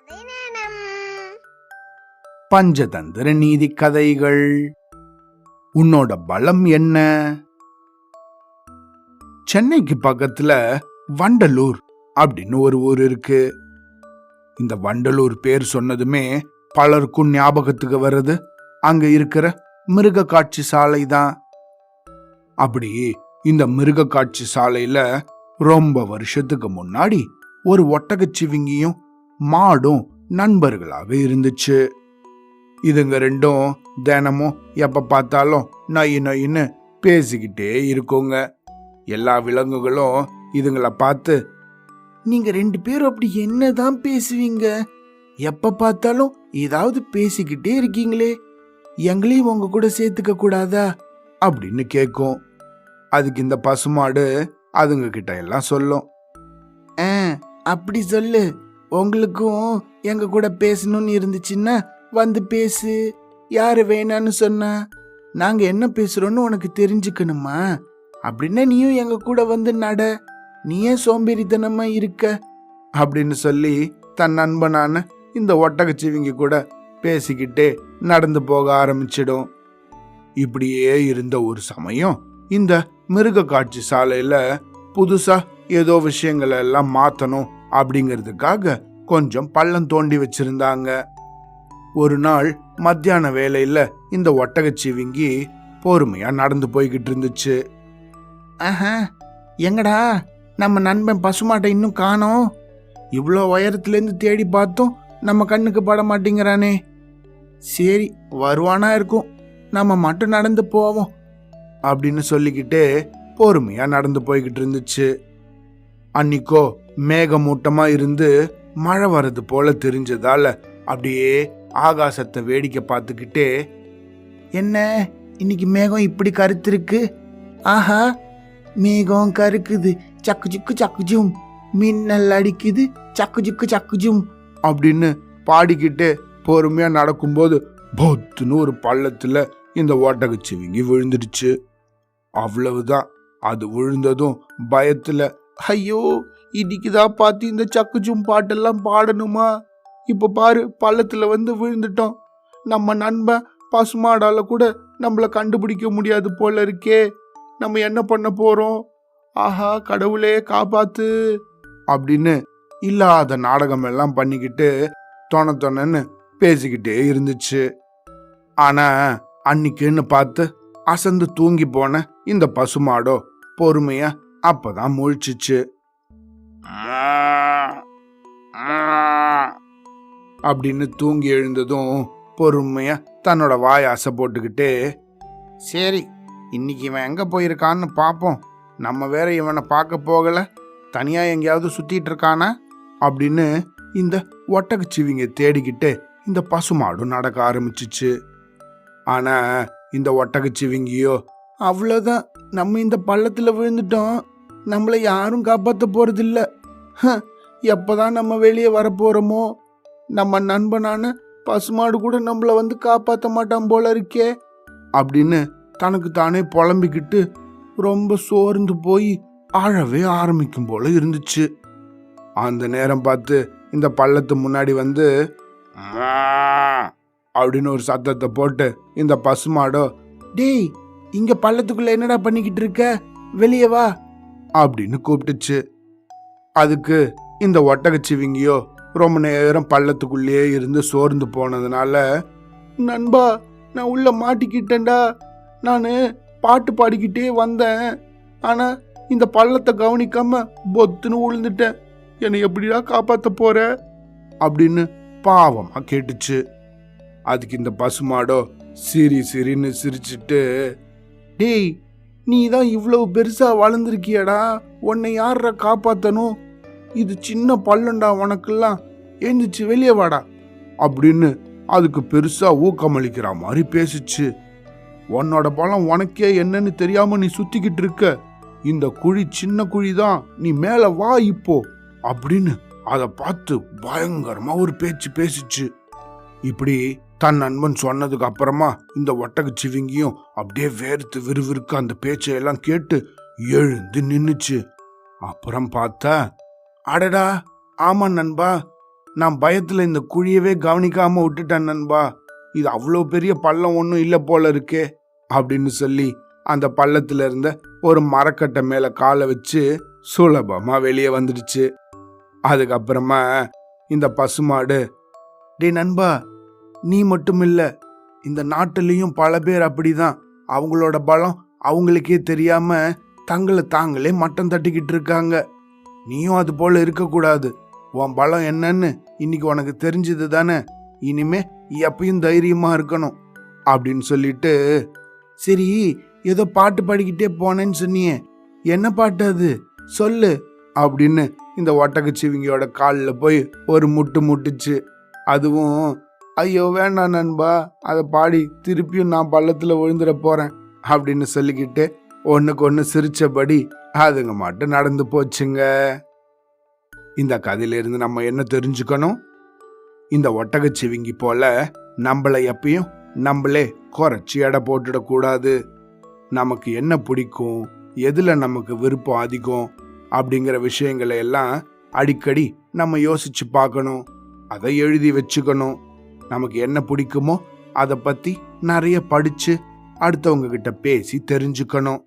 கதை நேரம். பஞ்சதந்திர நீதி கதைகள். உன்னோட பலம் என்ன? சென்னைக்கு பக்கத்துல வண்டலூர் அப்படின்னு ஒரு ஊர் இருக்கு. இந்த வண்டலூர் பேர் சொன்னதுமே பலருக்கும் ஞாபகத்துக்கு வர்றது அங்க இருக்கிற மிருக காட்சி சாலை தான். அப்படி இந்த மிருக காட்சி சாலையில ரொம்ப வருஷத்துக்கு முன்னாடி ஒரு ஒட்டகச்சிவிங்கியும் மாடும் நண்பர்களாக இருந்துச்சு. இதுங்க ரெண்டும் தினமும் எப்ப பார்த்தாலும் நொய் நொயின்னு பேசிக்கிட்டே இருக்குங்க. எல்லா விலங்குகளும் இதுங்களை பார்த்து, நீங்க ரெண்டு பேரும் அப்படி என்னதான் பேசுவீங்க? எப்ப பார்த்தாலும் ஏதாவது பேசிக்கிட்டே இருக்கீங்களே, எங்களையும் உங்க கூட சேர்த்துக்க கூடாதா அப்படின்னு கேட்கும். அதுக்கு இந்த பசுமாடு அதுங்க கிட்ட எல்லாம் சொல்லும், அப்படி சொல்லு, உங்களுக்கும் எங்க கூட பேசணும்னு இருந்துச்சுன்னா வந்து பேசு. யாரு வேணான்னு சொன்னா நாங்க என்ன பேசுறோம்னு உனக்கு தெரிஞ்சுக்கணுமா? அப்படின்னா நீயும் எங்க கூட வந்து நட, நீ ஏன் சோம்பேறித்தனமா இருக்க அப்படின்னு சொல்லி தன் நண்பனான இந்த ஒட்டகச்சிவிங்க கூட பேசிக்கிட்டே நடந்து போக ஆரம்பிச்சிடும். இப்படியே இருந்த ஒரு சமயம் இந்த மிருக காட்சி சாலையில புதுசா ஏதோ விஷயங்களை எல்லாம் மாத்தணும் அப்படிங்கிறதுக்காக கொஞ்சம் பள்ளம் தோண்டி வச்சிருந்தாங்க. ஒரு நாள் மத்தியான வேளையில இந்த ஒட்டகச்சிவிங்கி பொறுமையா நடந்து போய்கிட்டு இருந்துச்சு. எங்கடா நம்ம நண்பன் பசுமாட்டை இன்னும் காணோம்? இவ்வளோ உயரத்துல இருந்து தேடி பார்த்தோம், நம்ம கண்ணுக்கு பட மாட்டேங்கிறானே. சரி, வருவானா இருக்கும், நம்ம மட்டும் நடந்து போவோம் அப்படின்னு சொல்லிக்கிட்டே பொறுமையா நடந்து போய்கிட்டு இருந்துச்சு. அன்னிக்கோ மேகமூட்டமா இருந்து மழை வர்றது போல தெரிஞ்சதால அப்படியே ஆகாசத்தை வேடிக்கை பார்த்துக்கிட்டே, என்ன இன்னைக்கு மேகம் இப்படி கருத்திருக்கு? ஆஹா, மேகம் கருக்குது, சக்கு சுக்கு சக்குஜும், மின்னல் அடிக்குது, சக்கு சுக்கு சக்குஜும் அப்படின்னு பாடிக்கிட்டு பொறுமையா நடக்கும்போது பொத்துன்னு ஒரு பள்ளத்துல இந்த ஒட்டகச்சிவிங்கி விழுந்துடுச்சு. அவ்வளவுதான். அது விழுந்ததும் பயத்துல, ஐயோ இன்னைக்குதான் பார்த்து இந்த சக்குஜும் பாட்டெல்லாம் பாடணுமா? இப்ப பாரு, பள்ளத்துல வந்து விழுந்துட்டோம். நம்ம நண்பன் பசுமாடால கூட நம்மள கண்டுபிடிக்க முடியாது போல இருக்கே. நம்ம என்ன பண்ண போறோம்? ஆஹா, கடவுளே காப்பாத்து அப்படின்னு இல்லாத நாடகம் எல்லாம் பண்ணிக்கிட்டு தொணன்னு பேசிக்கிட்டே இருந்துச்சு. ஆனா அன்னைக்குன்னு பார்த்து அசந்து தூங்கி போன இந்த பசுமாடோ பொறுமையா அப்பதான் முழிச்சிச்சு. அப்படின்னு தூங்கி எழுந்ததும் பொறுமையா தன்னோட வாய் அசை போட்டுக்கிட்டே, சரி இன்னைக்கு இவன் எங்க போயிருக்கான்னு பாப்போம், நம்ம வேற இவனை பார்க்க போகல, தனியா எங்கேயாவது சுத்திட்டு இருக்கானா அப்படின்னு இந்த ஒட்டகச்சிவிங்க தேடிக்கிட்டு இந்த பசுமாடும் நடக்க ஆரம்பிச்சிச்சு. ஆனா இந்த ஒட்டகச்சிவிங்கியோ, அவ்வளவுதான், நம்ம இந்த பள்ளத்துல விழுந்துட்டோம், நம்மளை யாரும் காப்பாற்ற போறதில்ல, எப்பதான் நம்ம வெளியே வரப்போறோமோ, நம்ம நண்பனான பசுமாடு கூட நம்மளை வந்து காப்பாற்ற மாட்டான் போல இருக்கே அப்படின்னு தனக்கு தானே புலம்பிக்கிட்டு ரொம்ப சோர்ந்து போய் அழவே ஆரம்பிக்கும் போல இருந்துச்சு. அந்த நேரம் பார்த்து இந்த பள்ளத்து முன்னாடி வந்து அப்படின்னு ஒரு சத்தத்தை போட்டு இந்த பசுமாடோ, டேய் இங்க பள்ளத்துக்குள்ள என்னடா பண்ணிக்கிட்டு இருக்க, வெளியே வா அப்படின்னு கூப்பிட்டுச்சு. அதுக்கு இந்த ஒட்டகச்சிவிங்கியோ ரொம்ப நேரம் பள்ளத்துக்குள்ளேயே இருந்து சோர்ந்து போனதுனால, நண்பா நான் உள்ள மாட்டிக்கிட்டேன்டா, நான் பாட்டு பாடிக்கிட்டே வந்தேன், ஆனா இந்த பள்ளத்தை கவனிக்காம பொத்துன்னு விழுந்துட்டேன், என்னை எப்படிடா காப்பாத்த போற அப்படின்னு பாவமா கேட்டுச்சு. அதுக்கு இந்த பசுமாடோ சிரின்னு சிரிச்சுட்டு, டேய் நீ தான் இவ்வளவு பெருசா வளர்ந்துருக்கியடா, உன்னை யார காப்பாத்தணும், இது சின்ன பள்ளம்டா உனக்கெல்லாம், எழுந்துச்சு வெளியே வாடா அப்படின்னு அதுக்கு பெருசா ஊக்கமளிக்கிற மாதிரி பேசிச்சு. உன்னோட பலம் உனக்கே என்னன்னு தெரியாம நீ சுத்திக்கிட்டு இருக்க, இந்த குழி சின்ன குழி தான், நீ மேல வா இப்போ அப்படின்னு அதை பார்த்து பயங்கரமா ஒரு பேச்சு பேசிச்சு. இப்படி தன் நண்பன் சொன்னதுக்கு அப்புறமா இந்த ஒட்டகச்சிவிங்கியும் அப்படியே வேர்த்து விறுவிறுக்க அந்த பேச்சையெல்லாம் கேட்டு எழுந்து நின்னுச்சு. அப்புறம் பார்த்தா, அடடா ஆமா நண்பா, நான் பயத்துல இந்த குழியவே கவனிக்காம விட்டுட்டேன் நண்பா. இது அவ்வளோ பெரிய பள்ளம் ஒன்றும் இல்லை போல இருக்கே அப்படின்னு சொல்லி அந்த பள்ளத்துல இருந்த ஒரு மரக்கட்டை மேல காலை வச்சு சுலபமா வெளியே வந்துடுச்சு. அதுக்கப்புறமா இந்த பசுமாடு, டே நண்பா, நீ மட்டும் இல்ல, இந்த நாட்டிலையும் பல பேர் அப்படிதான். அவங்களோட பலம் அவங்களுக்கே தெரியாம தங்களை தாங்களே மட்டம் தட்டிக்கிட்டு இருக்காங்க. நீயும் அது போல இருக்கக்கூடாது. உன் பலம் என்னன்னு இன்னைக்கு உனக்கு தெரிஞ்சது தானே. இனிமே எப்பயும் தைரியமா இருக்கணும் அப்படின்னு சொல்லிட்டு, சரி ஏதோ பாட்டு பாடிக்கிட்டே போனேன்னு சொன்னியே, என்ன பாட்டு அது சொல்லு அப்படின்னு இந்த ஒட்டகச்சிவிங்கியோட காலில் போய் ஒரு முட்டு முட்டுச்சு. அதுவும், ஐயோ வேண்டாம் நண்பா, அதை பாடி திருப்பியும் நான் பள்ளத்தில் விழுந்துட போறேன் அப்படின்னு சொல்லிக்கிட்டு ஒன்றுக்கு ஒன்று சிரிச்சபடி அதுங்க மட்டும் நடந்து போச்சுங்க. இந்த கதையிலிருந்து நம்ம என்ன தெரிஞ்சுக்கணும்? இந்த ஒட்டகச்சிவிங்கி போல நம்மளை எப்பயும் நம்மளே குறைச்சி எடை போட்டுடக்கூடாது. நமக்கு என்ன பிடிக்கும், எதுல நமக்கு விருப்பம் அதிகம் அப்படிங்கிற விஷயங்களை எல்லாம் அடிக்கடி நம்ம யோசிச்சு பார்க்கணும். அதை எழுதி வச்சுக்கணும். நமக்கு என்ன பிடிக்குமோ அதை பத்தி நிறைய படிச்சு அடுத்தவங்க கிட்ட பேசி தெரிஞ்சுக்கணும்.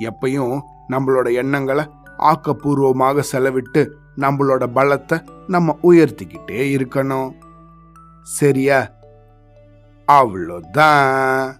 எப்பயும் நம்மளோட எண்ணங்களை ஆக்கப்பூர்வமாக செலவிட்டு நம்மளோட பலத்தை நம்ம உயர்த்திக்கிட்டே இருக்கணும். சரியா? அவ்வளோதான்.